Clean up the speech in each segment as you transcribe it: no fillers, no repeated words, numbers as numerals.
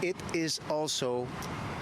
it is also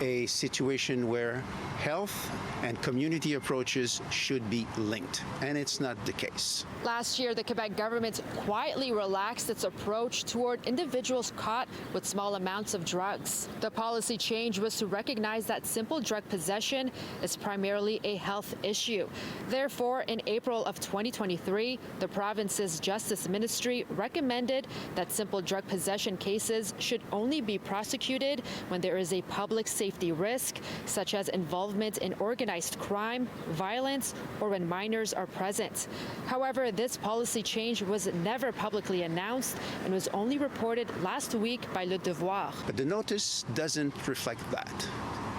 a situation where health and community approaches should be linked, and it's not the case. Last year, the Quebec government quietly relaxed its approach toward individuals caught with small amounts of drugs. The policy change was to recognize that simple drug possession is primarily a health issue. Therefore, in April of 2023, the province's Justice Ministry recommended that simple drug possession cases should only be prosecuted when there is a public safety risk, such as involvement in organized crime, violence, or when minors are present. However, this policy change was never publicly announced and was only reported last week by Le Devoir. But the notice doesn't reflect that.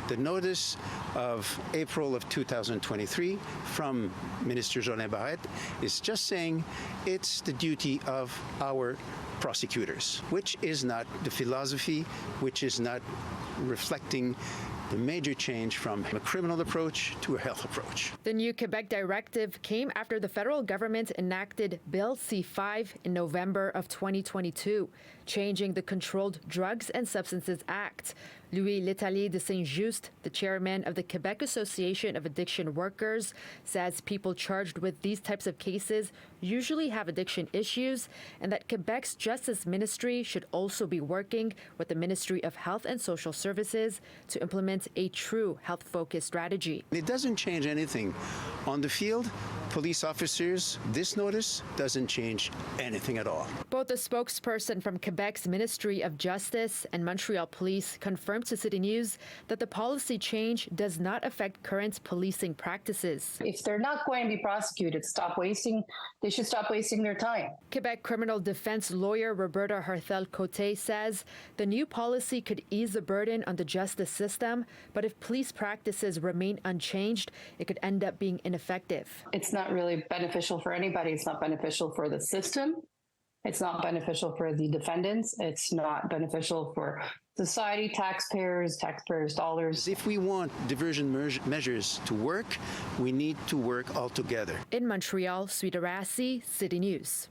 The notice of April of 2023 from Minister Jolin Barrette is just saying it's the duty of our prosecutors, which is not the philosophy, which is not reflecting the major change from a criminal approach to a health approach. The new Quebec directive came after the federal government enacted Bill C-5 in November of 2022, changing the Controlled Drugs and Substances Act. Louis Létalier de Saint-Just, the chairman of the Quebec Association of Addiction Workers, says people charged with these types of cases usually have addiction issues, and that Quebec's Justice Ministry should also be working with the Ministry of Health and Social Services to implement a true health-focused strategy. It doesn't change anything. On the field, police officers, this notice doesn't change anything at all. Both the spokesperson from Quebec's Ministry of Justice and Montreal Police confirmed to City News that the policy change does not affect current policing practices. If they're not going to be prosecuted, they should stop wasting their time. Quebec criminal defense lawyer Roberta Harthel-Côté says the new policy could ease the burden on the justice system, but if police practices remain unchanged, it could end up being ineffective. It's not really beneficial for anybody. It's not beneficial for the system. It's not beneficial for the defendants. It's not beneficial for society, taxpayers dollars. If we want diversion measures to work, we need to work all together. In Montreal, Swidda Rassy, City News.